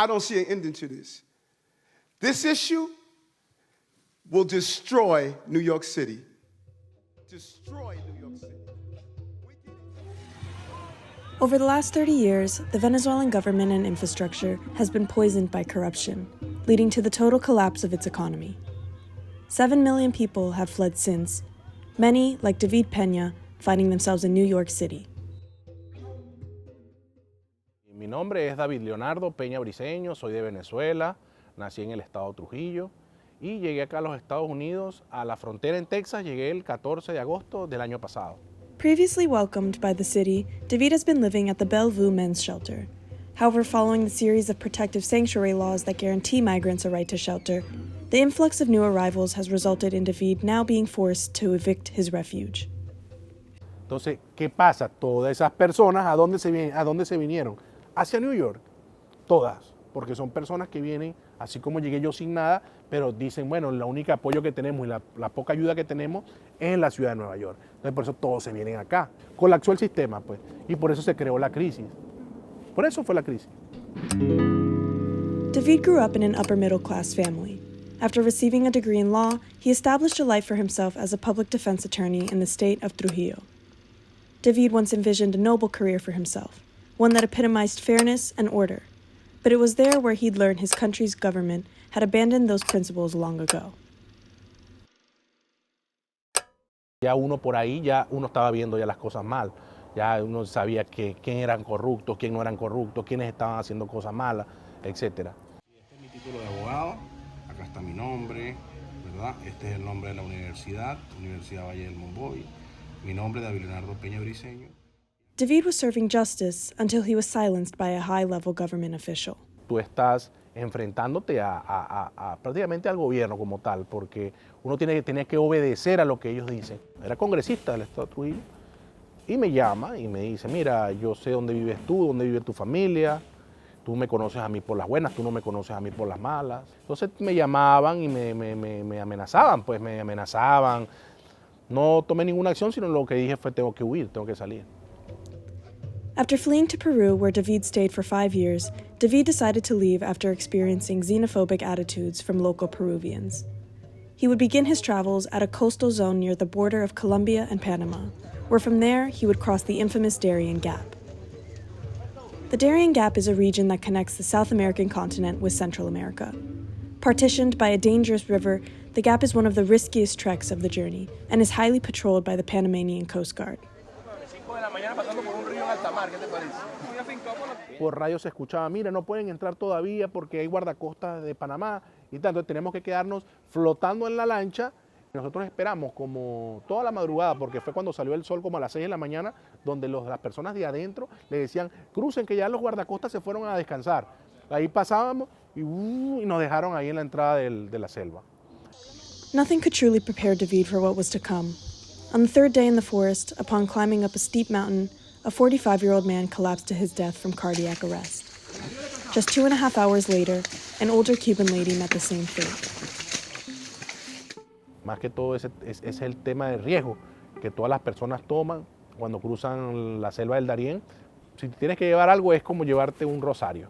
I don't see an ending to this. This issue will destroy New York City. Destroy New York City. Over the last 30 years, the Venezuelan government and infrastructure has been poisoned by corruption, leading to the total collapse of its economy. 7 million people have fled since, many, like David Peña, finding themselves in New York City. Mi nombre es David Leonardo Peña Briceño, soy de Venezuela, nací en el estado de Trujillo y llegué acá a los Estados Unidos, a la frontera en Texas, llegué el 14 de agosto del año pasado. Previously welcomed by the city, David has been living at the Bellevue men's shelter. However, following the series of protective sanctuary laws that guarantee migrants a right to shelter, the influx of new arrivals has resulted in David now being forced to evict his refuge. Entonces, ¿qué pasa? Todas esas personas, ¿a dónde se vinieron? Hacia New York, todas, porque son personas que vienen, así como llegué yo sin nada, pero dicen, bueno, el único apoyo que tenemos y la poca ayuda que tenemos es en la ciudad de Nueva York. Entonces, por eso todos se vienen acá. Colapsó el sistema, pues, y por eso se creó la crisis. Por eso fue la crisis. David grew up in an upper-middle-class family. After receiving a degree in law, he established a life for himself as a public defense attorney in the state of Trujillo. David once envisioned a noble career for himself, one that epitomized fairness and order. But it was there where he'd learned his country's government had abandoned those principles long ago. Ya uno por ahí, ya uno estaba viendo ya las cosas mal. Ya uno sabía quién eran corruptos, quién no eran corruptos, quiénes estaban haciendo cosas malas, etc. Este es mi título de abogado, acá está mi nombre, ¿verdad? Este es el nombre de la universidad, Universidad Valle del Monboy. Mi nombre es David Leonardo Peña Briceño. David was serving justice until he was silenced by a high-level government official. Tú estás enfrentándote a prácticamente al gobierno como tal, porque uno tenía que obedecer a lo que ellos dicen. Era congresista del estado de Trujillo y me llama y me dice, mira, yo sé dónde vives tú, dónde vive tu familia, tú me conoces a mí por las buenas, tú no me conoces a mí por las malas. Entonces me llamaban y me amenazaban, pues me amenazaban. No tomé ninguna acción, sino lo que dije fue tengo que huir, tengo que salir. After fleeing to Peru, where David stayed for 5 years, David decided to leave after experiencing xenophobic attitudes from local Peruvians. He would begin his travels at a coastal zone near the border of Colombia and Panama, where from there he would cross the infamous Darien Gap. The Darien Gap is a region that connects the South American continent with Central America. Partitioned by a dangerous river, the gap is one of the riskiest treks of the journey and is highly patrolled by the Panamanian Coast Guard. Por radio se escuchaba, mira, no pueden entrar todavía porque hay guardacostas de Panamá y tanto, tenemos que quedarnos flotando en la lancha. Nosotros esperamos como toda la madrugada, porque fue cuando salió el sol como a las 6 de la mañana, donde las personas de adentro le decían, crucen que ya los guardacostas se fueron a descansar. Ahí pasábamos y nos dejaron ahí en la entrada de la selva. Nothing could truly prepare David for what was to come. On the third day in the forest, upon climbing up a steep mountain, a 45-year-old man collapsed to his death from cardiac arrest. Just 2.5 hours later, an older Cuban lady met the same fate. Más que todo es el tema de riesgo que todas las personas toman cuando cruzan la selva del Darién. Si tienes que llevar algo es como llevarte un rosario,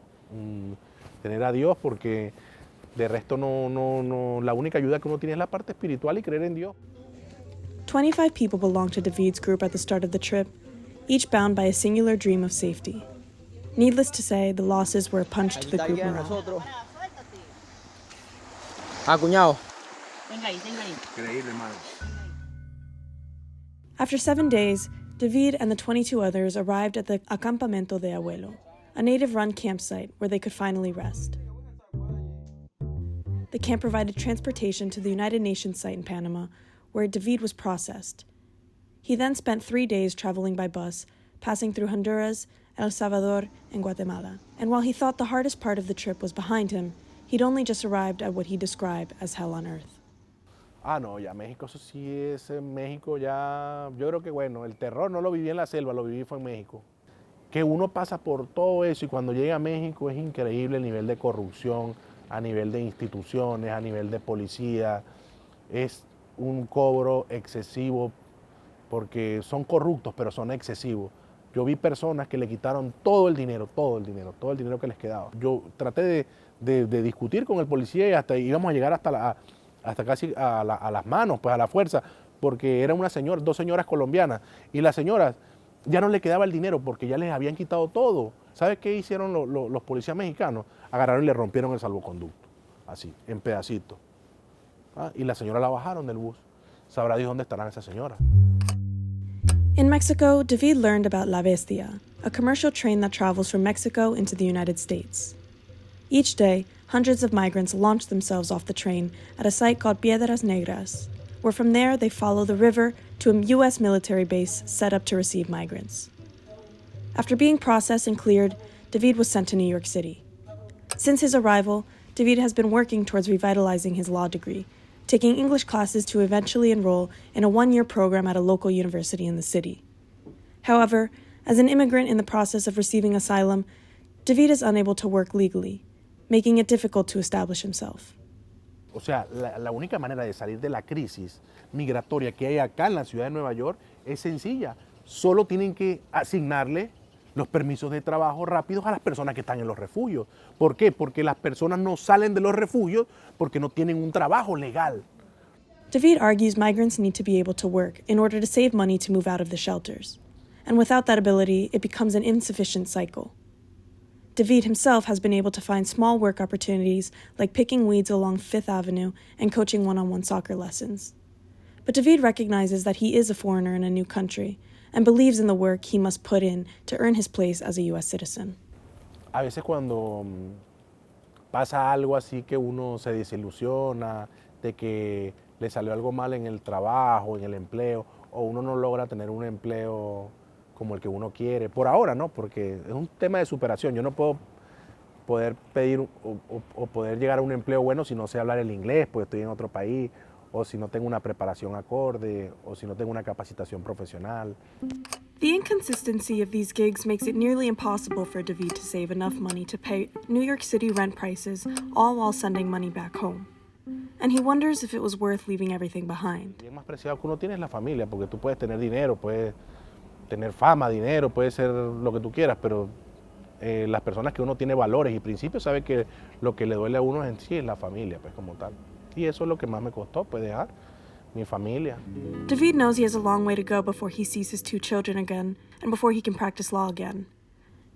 tener a Dios, porque de resto la única ayuda que uno tiene es la parte espiritual y creer en Dios. 25 people belonged to David's group at the start of the trip, each bound by a singular dream of safety. Needless to say, the losses were a punch to the group morale. Cuñado. After 7 days, David and the 22 others arrived at the Acampamento de Abuelo, a native-run campsite where they could finally rest. The camp provided transportation to the United Nations site in Panama, where David was processed. He then spent 3 days traveling by bus, passing through Honduras, El Salvador, and Guatemala. And while he thought the hardest part of the trip was behind him, he'd only just arrived at what he described as hell on earth. No, ya México, eso sí es en México ya, yo creo que bueno, el terror no lo viví en la selva, lo viví fue en México. Que uno pasa por todo eso y cuando llega a México es increíble el nivel de corrupción, a nivel de instituciones, a nivel de policía, es un cobro excesivo porque son corruptos, pero son excesivos. Yo vi personas que le quitaron todo el dinero que les quedaba. Yo traté de discutir con el policía y hasta íbamos a llegar hasta casi a las manos, pues a la fuerza, porque eran dos señoras colombianas, y las señoras ya no le quedaba el dinero porque ya les habían quitado todo. ¿Sabes qué hicieron los policías mexicanos? Agarraron y le rompieron el salvoconducto, así, en pedacitos. Y la señora la bajaron del bus. Sabrá Dios dónde estarán esas señoras. In Mexico, David learned about La Bestia, a commercial train that travels from Mexico into the United States. Each day, hundreds of migrants launch themselves off the train at a site called Piedras Negras, where from there they follow the river to a U.S. military base set up to receive migrants. After being processed and cleared, David was sent to New York City. Since his arrival, David has been working towards revitalizing his law degree, taking English classes to eventually enroll in a one-year program at a local university in the city. However, as an immigrant in the process of receiving asylum, David is unable to work legally, making it difficult to establish himself. O sea, la única manera de salir de la crisis migratoria que hay acá en la ciudad de Nueva York es sencilla. Solo tienen que asignarle los permisos de trabajo rápidos a las personas que están en los refugios. ¿Por qué? Porque las personas no salen de los refugios porque no tienen un trabajo legal. David argues migrants need to be able to work in order to save money to move out of the shelters. And without that ability, it becomes an insufficient cycle. David himself has been able to find small work opportunities like picking weeds along Fifth Avenue and coaching one-on-one soccer lessons. But David recognizes that he is a foreigner in a new country and believes in the work he must put in to earn his place as a U.S. citizen. A veces cuando pasa algo así que uno se desilusiona de que le salió algo mal en el trabajo, en el empleo, o uno no logra tener un empleo como el que uno quiere, por ahora, ¿no? Porque es un tema de superación. Yo no puedo poder pedir o poder llegar a un empleo bueno si no sé hablar el inglés, porque estoy en otro país, o si no tengo una preparación acorde, o si no tengo una capacitación profesional. The inconsistency of these gigs makes it nearly impossible for David to save enough money to pay New York City rent prices, all while sending money back home. And he wonders if it was worth leaving everything behind. Lo más preciado que uno tiene es la familia, porque tú puedes tener dinero, puedes tener fama, dinero, puede ser lo que tú quieras, pero las personas que uno tiene valores y principios sabe que lo que le duele a uno en sí es la familia, pues como tal. Y eso es lo que más me costó, pues dejar mi familia. David knows he has a long way to go before he sees his 2 children again and before he can practice law again.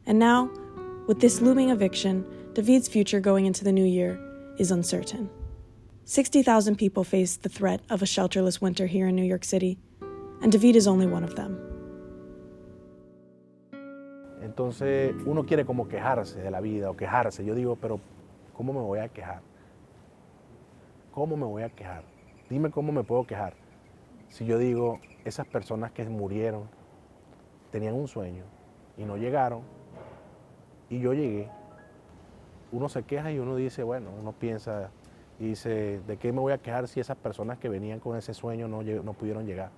And now, with this looming eviction, David's future going into the new year is uncertain. 60,000 people face the threat of a shelterless winter here in New York City, and David is only one of them. Entonces uno quiere como quejarse de la vida o quejarse. Yo digo, pero ¿cómo me voy a quejar? ¿Cómo me voy a quejar? Dime cómo me puedo quejar. Si yo digo, esas personas que murieron tenían un sueño y no llegaron, y yo llegué, uno se queja y uno dice, bueno, uno piensa y dice, ¿de qué me voy a quejar si esas personas que venían con ese sueño no pudieron llegar?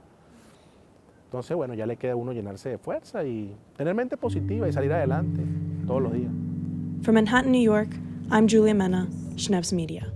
Entonces, bueno, ya le queda a uno llenarse de fuerza y tener mente positiva y salir adelante todos los días. From Manhattan, New York, I'm Julia Mena, Schnebs Media.